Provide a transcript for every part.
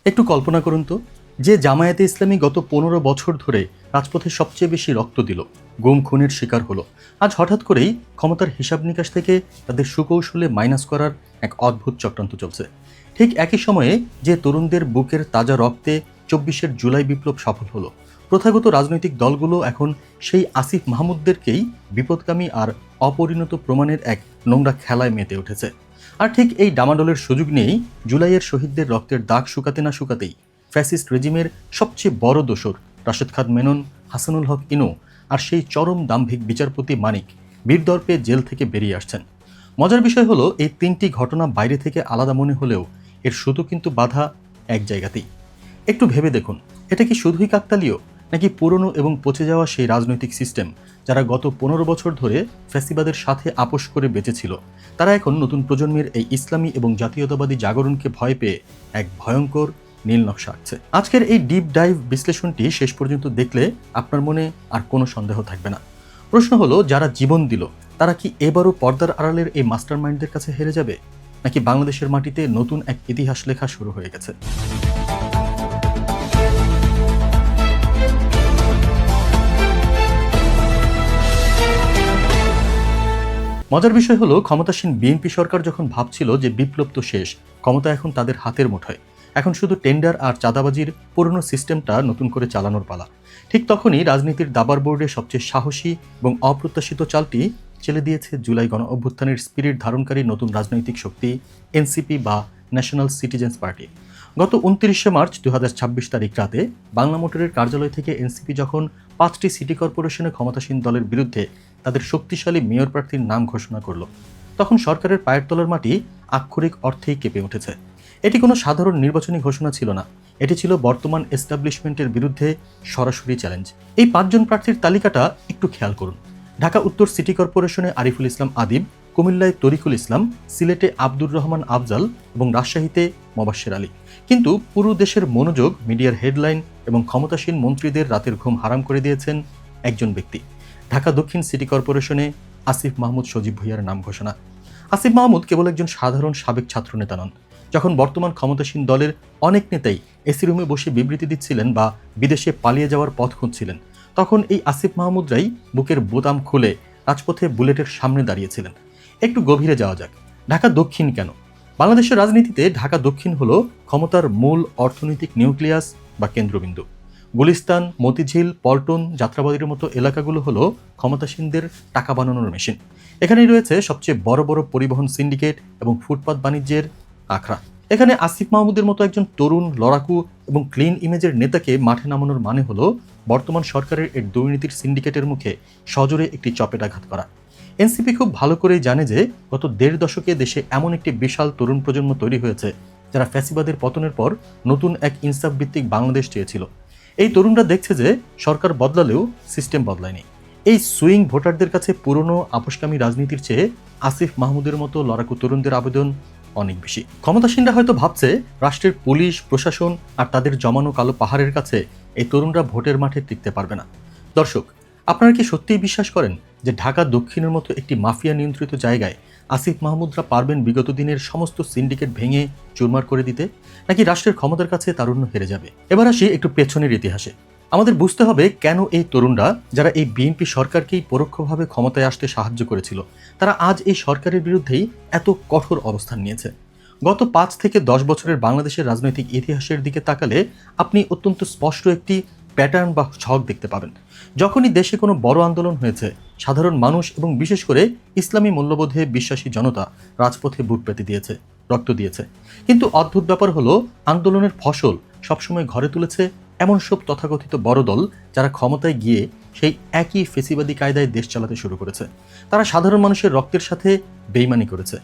একটু কল্পনা করুন তো, যে জামায়াতে ইসলামী গত 15 বছর ধরে রাজপথে সবচেয়ে বেশি রক্ত দিল, গুম খুনের শিকার হলো, আজ হঠাৎ করেই ক্ষমতার হিসাব নিকাশ থেকে তাদের সুকৌশলে মাইনাস করার এক অদ্ভুত চক্রান্ত চলছে। ঠিক একই সময়ে যে তরুণদের বুকের তাজা রক্তে 24 জুলাই বিপ্লব সফল হলো, প্রথাগত রাজনৈতিক দলগুলো এখন সেই আসিফ মাহমুদদেরকেই বিপদগামী আর অপরিণত প্রমাণের এক নোংরা খেলায় মেতে উঠেছে। আর ঠিক এই ডামাডোলের সুযোগ নিয়েই জুলাইয়ের শহীদদের রক্তের দাগ শুকাতে না শুকাতেই ফ্যাসিস্ট রেজিমের সবচেয়ে বড় দোসর রাশেদ খান মেনন, হাসানুল হক ইনু আর সেই চরম দাম্ভিক বিচারপতি মানিক বীরদর্পে জেল থেকে বেরিয়ে আসছেন। মজার বিষয় হলো, এই তিনটি ঘটনা বাইরে থেকে আলাদা মনে হলেও এর শুধু কিন্তু বাধা এক জায়গাতেই। একটু ভেবে দেখুন, এটা কি শুধুই কাকতালীয়, নাকি পুরনো এবং পচে যাওয়া সেই রাজনৈতিক সিস্টেম যারা গত 15 বছর ধরে ফ্যাসিবাদের সাথে আপোষ করে বেঁচেছিল, তারা এখন নতুন প্রজন্মের এই ইসলামী এবং জাতীয়তাবাদী জাগরণকে ভয় পেয়ে এক ভয়ঙ্কর নীল নকশা আঁকছে। আজকের এই ডিপ ডাইভ বিশ্লেষণটি শেষ পর্যন্ত দেখলে আপনার মনে আর কোনো সন্দেহ থাকবে না। প্রশ্ন হলো, যারা জীবন দিল তারা কি এবারও পর্দার আড়ালের এই মাস্টার মাইন্ডদের কাছে হেরে যাবে, নাকি বাংলাদেশের মাটিতে নতুন এক ইতিহাস লেখা শুরু হয়ে গেছে? মজার বিষয় হলো, ক্ষমতাসীন বিএনপি সরকার যখন ভাবছিল যে বিপ্লব তো শেষ, ক্ষমতা এখন তাদের হাতের মুঠোয়, এখন শুধু টেন্ডার আর চাঁদাবাজির পুরনো সিস্টেমটা নতুন করে চালানোর পালা, ঠিক তখনই রাজনীতির দাবার বোর্ডে সবচেয়ে সাহসী এবং অপ্রত্যাশিত চালটি চেলে দিয়েছে জুলাই গণ অভ্যুত্থানের স্পিরিট ধারণকারী নতুন রাজনৈতিক শক্তি এনসিপি বা ন্যাশনাল সিটিজেন্স পার্টি। গত 29 মার্চ 2026 তারিখ রাতে বাংলা মোটরের কার্যালয় থেকে এনসিপি যখন 5টি সিটি কর্পোরেশনে ক্ষমতাসীন দলের বিরুদ্ধে তাদের শক্তিশালী মেয়র প্রার্থীর নাম ঘোষণা করল, তখন সরকারের পায়ের তলার মাটি আক্ষরিক অর্থেই কেঁপে উঠেছে। এটি কোনো সাধারণ নির্বাচনী ঘোষণা ছিল না, এটি ছিল বর্তমান এস্টাবলিশমেন্টের বিরুদ্ধে সরাসরি চ্যালেঞ্জ। এই 5 জন প্রার্থীর তালিকাটা একটু খেয়াল করুন। ঢাকা উত্তর সিটি কর্পোরেশনে আরিফুল ইসলাম আদিব, কুমিল্লায় তরিকুল ইসলাম, সিলেটে আব্দুর রহমান আফজাল এবং রাজশাহীতে মোবাশ্বের আলী। কিন্তু পুরো দেশের মনোযোগ, মিডিয়ার হেডলাইন এবং ক্ষমতাসীন মন্ত্রীদের রাতের ঘুম হারাম করে দিয়েছেন একজন ব্যক্তি। ঢাকা দক্ষিণ সিটি কর্পোরেশনে আসিফ মাহমুদ সজীব ভুঁইয়ার নাম ঘোষণা। আসিফ মাহমুদ কেবল একজন সাধারণ সাবেক ছাত্রনেতা নন। যখন বর্তমান ক্ষমতাসীন দলের অনেক নেতাই এসি রুমে বসে বিবৃতি দিচ্ছিলেন বা বিদেশে পালিয়ে যাওয়ার পথ খুঁজছিলেন, তখন এই আসিফ মাহমুদরাই বুকের বোতাম খুলে রাজপথে বুলেটের সামনে দাঁড়িয়েছিলেন। একটু গভীরে যাওয়া যাক। ঢাকা দক্ষিণ কেন? বাংলাদেশের রাজনীতিতে ঢাকা দক্ষিণ হলো ক্ষমতার মূল অর্থনৈতিক নিউক্লিয়াস বা কেন্দ্রবিন্দু। গুলিস্তান, মতিঝিল, পল্টন, যাত্রাবাড়ির মতো এলাকাগুলো হলো ক্ষমতাসীনদের টাকা বানানোর মেশিন। এখানেই রয়েছে সবচেয়ে বড় বড় পরিবহন সিন্ডিকেট এবং ফুটপাত বাণিজ্যের আখড়া। এখানে আসিফ মাহমুদের মতো একজন তরুণ, লড়াকু এবং ক্লিন ইমেজের নেতাকে মাঠে নামানোর মানে হলো বর্তমান সরকারের এর দুর্নীতির সিন্ডিকেটের মুখে সজোরে একটি চপেটাঘাত করা। এনসিপি খুব ভালো করেই জানে যে গত 1.5 দশকে দেশে এমন একটি বিশাল তরুণ প্রজন্ম তৈরি হয়েছে যারা ফ্যাসিবাদের পতনের পর নতুন এক ইনসাফ ভিত্তিক বাংলাদেশ চেয়েছিল। এই তরুণরা দেখছে যে সরকার বদলালেও সিস্টেম বদলায়নি। এই সুইং ভোটারদের কাছে পুরনো আপোষকামী রাজনীতির চেয়ে আসিফ মাহমুদের মতো লড়াকু তরুণদের আবেদন অনেক বেশি। ক্ষমতাসীনরা হয়তো ভাবছে রাষ্ট্রের পুলিশ, প্রশাসন আর তাদের জমানো কালো পাহাড়ের কাছে এই তরুণরা ভোটের মাঠে টিকতে পারবে না। দর্শক, আপনারা কি সত্যিই বিশ্বাস করেন যে ঢাকা দক্ষিণের মতো একটি মাফিয়া নিয়ন্ত্রিত জায়গায় আসিফ মাহমুদরা পারবেন বিগত দিনের সমস্ত সিন্ডিকেট ভেঙে চুরমার করে দিতে, নাকি রাষ্ট্রের ক্ষমতার কাছে তারুণ্য হেরে যাবে? এবার আসি একটু পেছনের ইতিহাসে। আমাদের বুঝতে হবে কেন এই তরুণরা, যারা এই বিএনপি সরকারকেই পরোক্ষভাবে ক্ষমতায় আসতে সাহায্য করেছিল, তারা আজ এই সরকারের বিরুদ্ধেই এত কঠোর অবস্থান নিয়েছে। গত 5 থেকে 10 বছরের বাংলাদেশের রাজনৈতিক ইতিহাসের দিকে তাকালে আপনি অত্যন্ত স্পষ্ট একটি প্যাটার্ন বা ছক দেখতে পাবেন। যখনই দেশে কোনো বড় আন্দোলন হয়েছে, সাধারণ মানুষ এবং বিশেষ করে ইসলামী মূল্যবোধে বিশ্বাসী জনতা রাজপথে বুক পেতে দিয়েছে, রক্ত দিয়েছে। কিন্তু অদ্ভুত ব্যাপার হলো, আন্দোলনের ফসল সবসময় ঘরে তুলেছে এমন সব তথাকথিত বড় দল যারা ক্ষমতায় গিয়ে সেই একই ফেসিবাদী কায়দায় দেশ চালাতে শুরু করেছে। তারা সাধারণ মানুষের রক্তের সাথে বেইমানি করেছে।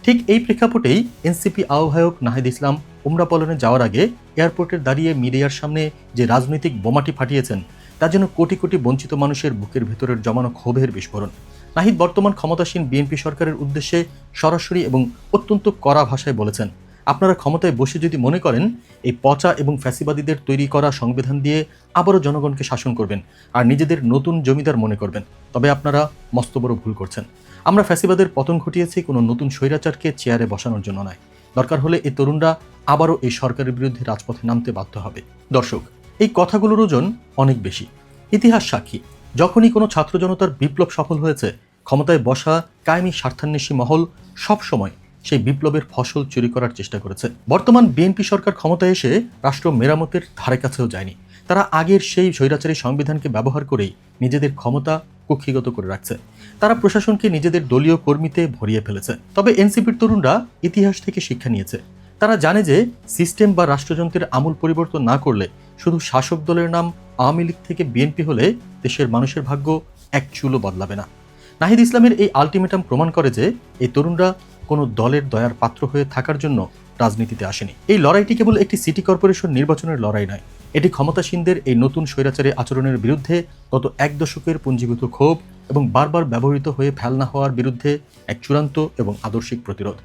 ঠিক এই প্রেক্ষাপটেই এনসিপি আহ্বায়ক নাহিদ ইসলাম উমরা পালনে যাওয়ার আগে এয়ারপোর্টের দাঁড়িয়ে মিডিয়ার সামনে যে রাজনৈতিক বোমাটি ফাটিয়েছেন, তা যেন কোটি কোটি বঞ্চিত মানুষের বুকের ভেতরের জমানো ক্ষোভের বিস্ফোরণ। নাহিদ বর্তমান ক্ষমতাসীন বিএনপি সরকারের উদ্দেশ্যে সরাসরি এবং অত্যন্ত কড়া ভাষায় বলেছেন, আপনারা ক্ষমতায় বসে যদি মনে করেন এই পচা এবং ফ্যাসিবাদীদের তৈরি করা সংবিধান দিয়ে আবারও জনগণকে শাসন করবেন আর নিজেদের নতুন জমিদার মনে করবেন, তবে আপনারা মস্ত বড় ভুল করছেন। আমরা ফ্যাসিবাদের পতন ঘটিয়েছি কোনো নতুন স্বৈরাচারকে চেয়ারে বসানোর জন্য নয়। দরকার হলে এই তরুণরা আবারও এই সরকারের বিরুদ্ধে রাজপথে নামতে বাধ্য হবে। দর্শক, এই কথাগুলোর ওজন অনেক বেশি। ইতিহাস সাক্ষী, যখনই কোনো ছাত্র জনতার বিপ্লব সফল হয়েছে, ক্ষমতায় বসা কায়েমি স্বার্থান্বেষী মহল সবসময় সেই বিপ্লবের ফসল চুরি করার চেষ্টা করেছে। বর্তমান বিএনপি সরকার ক্ষমতায় এসে রাষ্ট্র মেরামতের ধারে কাছেও যায়নি। তারা আগের সেই স্বৈরাচারী সংবিধানকে ব্যবহার করেই নিজেদের ক্ষমতা কক্ষিগত করে রাখছে। তারা প্রশাসনকে নিজেদের দলীয় কর্মীতে ভরিয়ে ফেলেছে। তবে এনসিপির তরুণরা ইতিহাস থেকে শিক্ষা নিয়েছে। তারা জানে যে সিস্টেম বা রাষ্ট্রযন্ত্রের আমূল পরিবর্তন না করলে শুধু শাসক দলের নাম আওয়ামী লীগ থেকে বিএনপি হলে দেশের মানুষের ভাগ্য এক চুলও বদলাবে না। নাহিদ ইসলামের এই আলটিমেটাম প্রমাণ করে যে এই তরুণরা কোনো দলের দয়ার পাত্র হয়ে থাকার জন্য রাজনীতিতে আসেনি। এই লড়াইটি কেবল একটি সিটি কর্পোরেশন নির্বাচনের লড়াই নয়, এটি ক্ষমতাসীনদের এই নতুন স্বৈরাচারী আচরণের বিরুদ্ধে গত এক দশকের পুঞ্জীভূত ক্ষোভ এবং বারবার ব্যবহৃত হয়ে ফেলনা হওয়ার বিরুদ্ধে এক চূড়ান্ত এবং আদর্শিক প্রতিরোধ।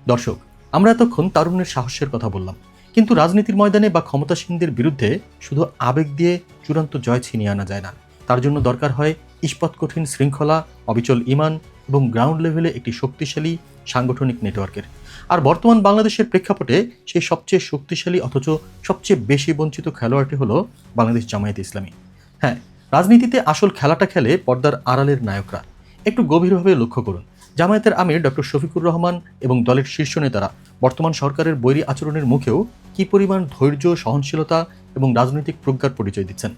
দর্শক, আমরা এতক্ষণ তারুণ্যের সাহসের কথা বললাম, কিন্তু রাজনীতির ময়দানে বা ক্ষমতাসীনদের বিরুদ্ধে শুধু আবেগ দিয়ে চূড়ান্ত জয় ছিনিয়ে আনা যায় না। তার জন্য দরকার হয় ইস্পাত কঠিন শৃঙ্খলা, অবিচল ঈমান এবং গ্রাউন্ড লেভেলে একটি শক্তিশালী সাংগঠনিক নেটওয়ার্কের। আর বর্তমান বাংলাদেশের প্রেক্ষাপটে সেই সবচেয়ে শক্তিশালী অথচ সবচেয়ে বেশি বঞ্চিত খেলোয়াড়টি হলো বাংলাদেশ জামায়াতে ইসলামী। হ্যাঁ, রাজনীতিতে আসল খেলাটা খেলে পর্দার আড়ালের নায়করা। একটু গভীরভাবে লক্ষ্য করুন, জামায়াতের আমির ডক্টর শফিকুর রহমান এবং দলের শীর্ষ নেতারা বর্তমান সরকারের বৈরী আচরণের মুখেও কি পরিমাণ ধৈর্য, সহনশীলতা এবং রাজনৈতিক প্রজ্ঞার পরিচয় দিচ্ছেন।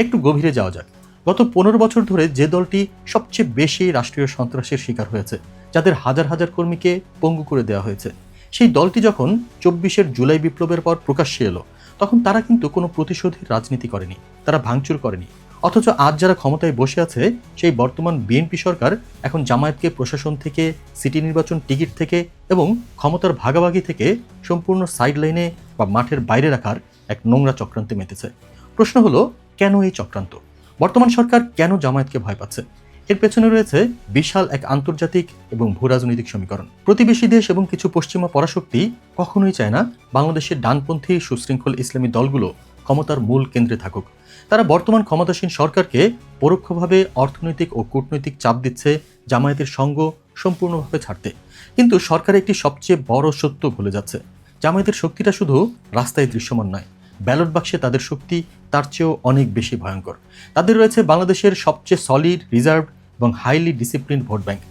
একটু গভীরে যাওয়া যাক। গত 15 বছর ধরে যে দলটি সবচেয়ে বেশি রাষ্ট্রীয় সন্ত্রাসের শিকার হয়েছে, যাদের হাজার হাজার কর্মীকে পঙ্গু করে দেওয়া হয়েছে, সেই দলটি যখন 24 জুলাই বিপ্লবের পর প্রকাশ্যে এলো, তখন তারা কিন্তু কোনো প্রতিশোধের রাজনীতি করেনি, তারা ভাঙচুর করেনি। অথচ আজ যারা ক্ষমতায় বসে আছে, সেই বর্তমান বিএনপি সরকার এখন জামায়াতকে প্রশাসন থেকে, সিটি নির্বাচন টিকিট থেকে এবং ক্ষমতার ভাগাভাগি থেকে সম্পূর্ণ সাইডলাইনে বা মাঠের বাইরে রাখার এক নোংরা চক্রান্তে মেতেছে। প্রশ্ন হলো, কেন এই চক্রান্ত? বর্তমান সরকার কেন জামায়াতকে ভয় পাচ্ছে? এর পেছনে রয়েছে বিশাল এক আন্তর্জাতিক এবং ভূরাজনৈতিক সমীকরণ। প্রতিবেশী দেশ এবং কিছু পশ্চিমা পরাশক্তি কখনোই চায় না বাংলাদেশের ডানপন্থী সুশৃঙ্খল ইসলামী দলগুলো ক্ষমতার মূল কেন্দ্রে থাকুক। তারা বর্তমান ক্ষমতাসীন সরকারকে পরোক্ষভাবে অর্থনৈতিক ও কূটনৈতিক চাপ দিচ্ছে জামায়াতের সঙ্গ সম্পূর্ণভাবে ছাড়তে। কিন্তু সরকার একটি সবচেয়ে বড় সত্য ভুলে যাচ্ছে, জামায়াতের শক্তিটা শুধু রাস্তায় দৃশ্যমান নয়, ব্যালট বাক্সে তাদের শক্তি তার চেয়েও অনেক বেশি ভয়ঙ্কর। তাদের রয়েছে বাংলাদেশের সবচেয়ে সলিড, রিজার্ভ এবং highly discipline vote bank.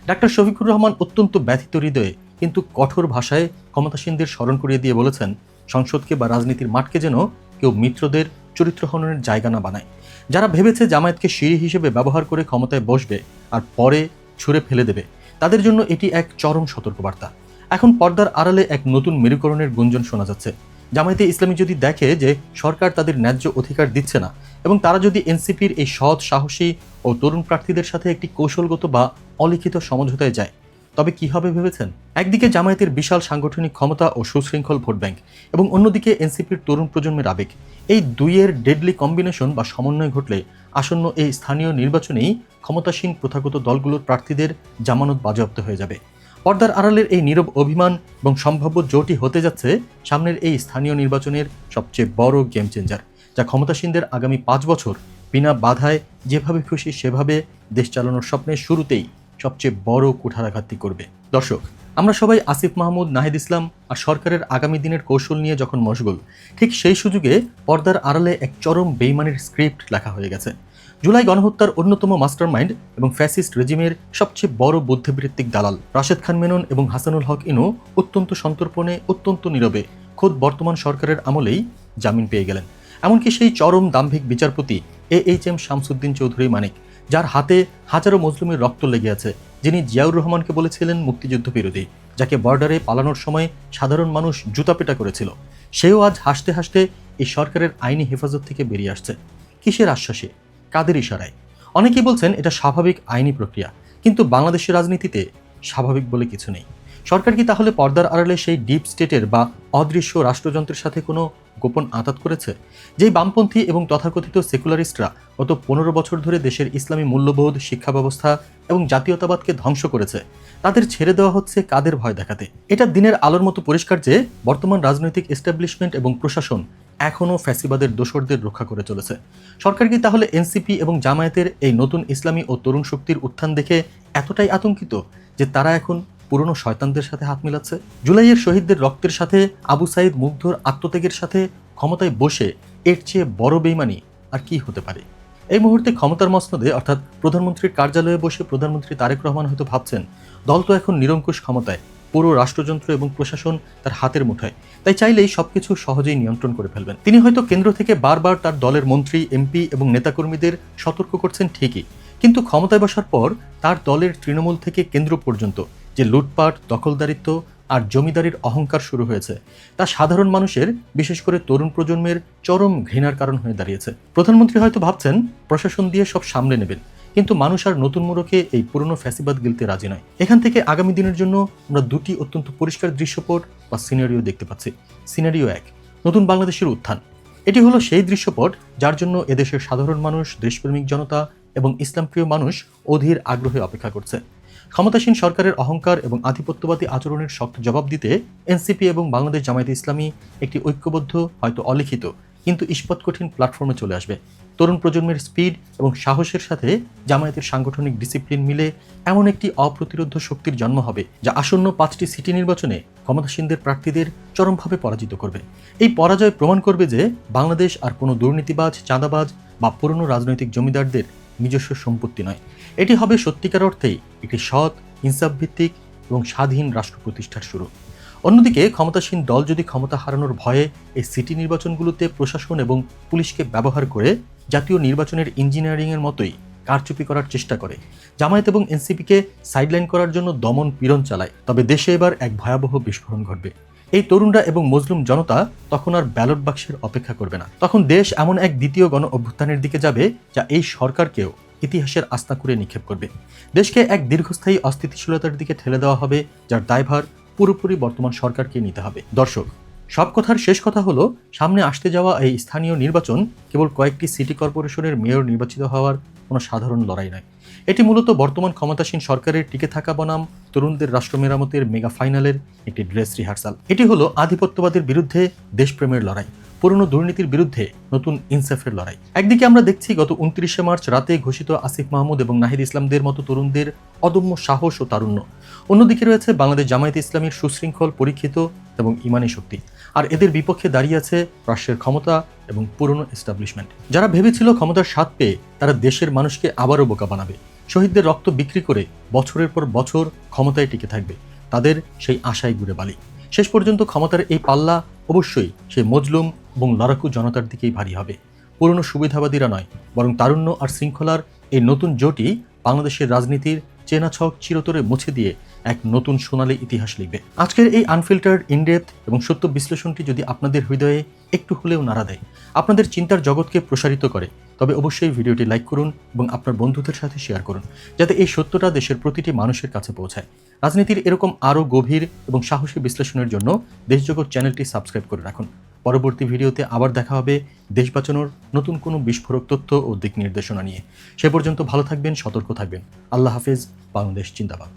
Doctor Shafiqur Rahman অত্যন্ত ব্যথিত হৃদয়ে কিন্তু কঠোর ভাষায় ক্ষমতাসীনদের স্মরণ করিয়ে দিয়ে বলেছেন, সংসদকে বা রাজনীতির মাঠকে যেন কেউ মিত্রদের চরিত্র হননের জায়গা না বানায়। যারা ভেবেছে জামায়াতকে সিঁড়ি হিসেবে ব্যবহার করে ক্ষমতায় বসবে আর পরে ছুঁড়ে ফেলে দেবে, তাদের জন্য এটি এক চরম সতর্কবার্তা। এখন পর্দার আড়ালে এক নতুন মেরুকরণের গুঞ্জন শোনা যাচ্ছে। জামায়াতে ইসলামী যদি দেখে যে সরকার তাদের ন্যায্য অধিকার দিচ্ছে না এবং তারা যদি এনসিপির এই সৎ, সাহসী ও তরুণ প্রার্থীদের সাথে একটি কৌশলগত বা অলিখিত সমঝোতায় যায়, তবে কি হবে ভেবেছেন? একদিকে জামায়াতের বিশাল সাংগঠনিক ক্ষমতা ও সুশৃঙ্খল ভোট ব্যাংক এবং অন্যদিকে এনসিপির তরুণ প্রজন্মের আবেগ। এই দুইয়ের ডেডলি কম্বিনেশন বা সমন্বয় ঘটলে আসন্ন এই স্থানীয় নির্বাচনেই ক্ষমতাসীন প্রথাগত দলগুলোর প্রার্থীদের জামানত বাজেয়াপ্ত হয়ে যাবে। পর্দার আড়ালের এই নীরব অভিমান এবং সম্ভাব্য জোটই হতে যাচ্ছে সামনের এই স্থানীয় নির্বাচনের সবচেয়ে বড় গেম চেঞ্জার, যা ক্ষমতাসীনদের আগামী 5 বছর বিনা বাধায় যেভাবে খুশি সেভাবে দেশ চালানোর স্বপ্নের শুরুতেই সবচেয়ে বড় কুঠারাঘাতটি করবে। দর্শক, আমরা সবাই আসিফ মাহমুদ, নাহিদ ইসলাম আর সরকারের আগামী দিনের কৌশল নিয়ে যখন মশগুল, ঠিক সেই সুযোগে পর্দার আড়ালে এক চরম বেইমানির স্ক্রিপ্ট লেখা হয়ে গেছে। জুলাই গণহত্যার অন্যতম মাস্টারমাইন্ড এবং ফ্যাসিস্ট রেজিমের সবচেয়ে বড় বুদ্ধিবৃত্তিক দালাল রাশেদ খান মেনন এবং হাসানুল হক ইনু অত্যন্ত সন্তর্পণে, অত্যন্ত নীরবে খোদ বর্তমান সরকারের আমলেই জামিন পেয়ে গেলেন। এমনকি সেই চরম দাম্ভিক বিচারপতি AHM শামসুদ্দিন চৌধুরী মানিক, যার হাতে হাজারো মজলুমের রক্ত লেগে আছে, যিনি জিয়াউর রহমানকে বলেছিলেন মুক্তিযুদ্ধ বিরোধী, যাকে বর্ডারে পালানোর সময় সাধারণ মানুষ জুতাপেটা করেছিল, সেও আজ হাসতে হাসতে এই সরকারের আইনি হেফাজত থেকে বেরিয়ে আসছে। কিসের আশ্বাসে? কাদের ইশারায়? অনেকেই বলছেন এটা স্বাভাবিক আইনি প্রক্রিয়া, কিন্তু বাংলাদেশের রাজনীতিতে স্বাভাবিক বলে কিছু নেই। সরকার কি তাহলে পর্দার আড়ালে সেই ডিপ স্টেটের বা অদৃশ্য রাষ্ট্রযন্ত্রের সাথে কোনো গোপন আঁতাত করেছে? যেই বামপন্থী এবং তথাকথিত সেকুলারিস্টরা গত 15 বছর ধরে দেশের ইসলামী মূল্যবোধ, শিক্ষা ব্যবস্থা এবং জাতীয়তাবাদকে ধ্বংস করেছে, তাদের ছেড়ে দেওয়া হচ্ছে কাদের ভয় দেখাতে? এটা দিনের আলোর মতো পরিষ্কার যে বর্তমান রাজনৈতিক এস্টাবলিশমেন্ট এবং প্রশাসন এখনও ফ্যাসিবাদের দোসরদের রক্ষা করে চলেছে। সরকার কি তাহলে এনসিপি এবং জামায়াতের এই নতুন ইসলামী ও তরুণ শক্তির উত্থান দেখে এতটাই আতঙ্কিত যে তারা এখন পুরনো শয়তানদের সাথে হাত মিলাচ্ছে? জুলাইয়ের শহীদদের রক্তের সাথে আবু সাইদ মুগ্ধর আত্মত্যাগের সাথে ক্ষমতায় বসে এর চেয়ে বড় বেইমানি আর কি হতে পারে? এই মুহূর্তে ক্ষমতার মসনদে অর্থাৎ প্রধানমন্ত্রীর কার্যালয়ে বসে প্রধানমন্ত্রী তারেক রহমান হয়তো ভাবছেন, দল তো এখন নিরঙ্কুশ ক্ষমতায়, পুরো রাষ্ট্রযন্ত্র এবং প্রশাসন তার হাতের মুঠোয়, তাই চাইলেই সবকিছু সহজেই নিয়ন্ত্রণ করে ফেলবেন। তিনি হয়তো কেন্দ্র থেকে বারবার তার দলের মন্ত্রী, এমপি এবং নেতাকর্মীদের সতর্ক করছেন ঠিকই, কিন্তু ক্ষমতায় বসার পর তার দলের তৃণমূল থেকে কেন্দ্র পর্যন্ত যে লুটপাট, দখলদারিত্ব আর জমিদারির অহংকার শুরু হয়েছে, তা সাধারণ মানুষের, বিশেষ করে তরুণ প্রজন্মের চরম ঘৃণার কারণ হয়ে দাঁড়িয়েছে। প্রধানমন্ত্রী হয়তো ভাবছেন প্রশাসন দিয়ে সব সামলে নেবেন, কিন্তু মানুষ আর নতুন মোড়কে এই পুরনো ফ্যাসিবাদ গিলতে রাজি নয়। এখান থেকে আগামী দিনের জন্য আমরা দুটি অত্যন্ত পরিষ্কার দৃশ্যপট বা সিনারিও দেখতে পাচ্ছি। সিনারিও 1, নতুন বাংলাদেশের উত্থান। এটি হলো সেই দৃশ্যপট যার জন্য এদেশের সাধারণ মানুষ, দেশপ্রেমিক জনতা এবং ইসলামপ্রিয় মানুষ অধীর আগ্রহে অপেক্ষা করছে। ক্ষমতাসীন সরকারের অহংকার এবং আধিপত্যবাদী আচরণের শক্ত জবাব দিতে এনসিপি এবং বাংলাদেশ জামায়াতে ইসলামী একটি ঐক্যবদ্ধ, হয়তো অলিখিত কিন্তু ইস্পাত কঠিন প্ল্যাটফর্মে চলে আসবে। তরুণ প্রজন্মের স্পিড এবং সাহসের সাথে জামায়াতের সাংগঠনিক ডিসিপ্লিন মিলে এমন একটি অপ্রতিরোধ্য শক্তির জন্ম হবে যা আসন্ন 5টি সিটি নির্বাচনে ক্ষমতাসীনদের প্রার্থীদের চরমভাবে পরাজিত করবে। এই পরাজয় প্রমাণ করবে যে বাংলাদেশ আর কোনো দুর্নীতিবাজ, চাঁদাবাজ বা পুরনো রাজনৈতিক জমিদারদের নিজস্ব সম্পত্তি নয়। এটি হবে সত্যিকার অর্থেই একটি সৎ, ইনসাফভিত্তিক এবং স্বাধীন রাষ্ট্র প্রতিষ্ঠার শুরু। অন্যদিকে ক্ষমতাসীন দল যদি ক্ষমতা হারানোর ভয়ে এই সিটি নির্বাচনগুলোতে প্রশাসন এবং পুলিশকে ব্যবহার করে জাতীয় নির্বাচনের ইঞ্জিনিয়ারিংয়ের মতোই কারচুপি করার চেষ্টা করে, জামায়াত এবং এনসিপিকে সাইডলাইন করার জন্য দমন পীড়ন চালায়, তবে দেশে এবার এক ভয়াবহ বিস্ফোরণ ঘটবে। এই তরুণরা এবং মজলুম জনতা তখন আর ব্যালট বাক্সের অপেক্ষা করবে না। তখন দেশ এমন এক দ্বিতীয় গণ অভ্যুত্থানের দিকে যাবে যা এই সরকারকেও ইতিহাসের আস্থা করে নিক্ষেপ করবে। দেশকে এক দীর্ঘস্থায়ী অস্থিতিশীলতার দিকে ঠেলে দেওয়া হবে, যার দায়ভার পুরোপুরি বর্তমান সরকারকে নিতে হবে। দর্শক, সব কথার শেষ কথা হলো, সামনে আসতে যাওয়া এই স্থানীয় নির্বাচন কেবল কয়েকটি সিটি কর্পোরেশনের মেয়র নির্বাচিত হওয়ার কোনো সাধারণ লড়াই নয়। এটি মূলত বর্তমান ক্ষমতাসীন সরকারের টিকে থাকা বনাম তরুণদের রাষ্ট্র মেরামতের মেগা ফাইনালের একটি ড্রেস রিহার্সাল। এটি হলো আধিপত্যবাদের বিরুদ্ধে দেশপ্রেমের লড়াই, পুরনো দুর্নীতির বিরুদ্ধে নতুন ইনসাফের লড়াই। একদিকে আমরা দেখছি গত 29শে মার্চ রাতে ঘোষিত আসিফ মাহমুদ এবং নাহিদ ইসলামদের মতো তরুণদের অদম্য সাহস ও তারুণ্য। অন্যদিকে রয়েছে বাংলাদেশ জামায়াতে ইসলামীর সুশৃঙ্খল, পরীক্ষিত এবং ইমানি শক্তি। আর এদের বিপক্ষে দাঁড়িয়ে আছে রাষ্ট্রের ক্ষমতা এবং পুরনো এস্টাবলিশমেন্ট, যারা ভেবেছিল ক্ষমতার স্বাদ পেয়ে তারা দেশের মানুষকে আবারও বোকা বানাবে, শহীদদের রক্ত বিক্রি করে বছরের পর বছর ক্ষমতায় টিকে থাকবে। তাদের সেই আশায় ঘুরে বালি। শেষ পর্যন্ত ক্ষমতার এই পাল্লা অবশ্যই সেই মজলুম এবং লড়াকু জনতার দিকেই ভারী হবে। পুরনো সুবিধাবাদীরা নয়, বরং তারুণ্য আর শৃঙ্খলার এই নতুন জোটই বাংলাদেশের রাজনীতির চেনা ছক চিরতরে মুছে দিয়ে এক নতুন সোনালী ইতিহাস লিখবে। আজকের এই আনফিল্টার্ড, ইনডেপথ এবং সত্য বিশ্লেষণটি যদি আপনাদের হৃদয়ে একটু হলেও নাড়া দেয়, আপনাদের চিন্তার জগৎকে প্রসারিত করে, তবে অবশ্যই ভিডিওটি লাইক করুন এবং আপনার বন্ধুদের সাথে শেয়ার করুন, যাতে এই সত্যটা দেশের প্রতিটি মানুষের কাছে পৌঁছায়। রাজনীতির এরকম আরও গভীর এবং সাহসী বিশ্লেষণের জন্য দেশজগৎ চ্যানেলটি সাবস্ক্রাইব করে রাখুন। পরবর্তী ভিডিওতে আবার দেখা হবে দেশ বাঁচানোর নতুন কোনো বিস্ফোরক তথ্য ও দিক নির্দেশনা নিয়ে। সে পর্যন্ত ভালো থাকবেন, সতর্ক থাকবেন। আল্লাহ হাফেজ। বাংলাদেশ জিন্দাবাদ।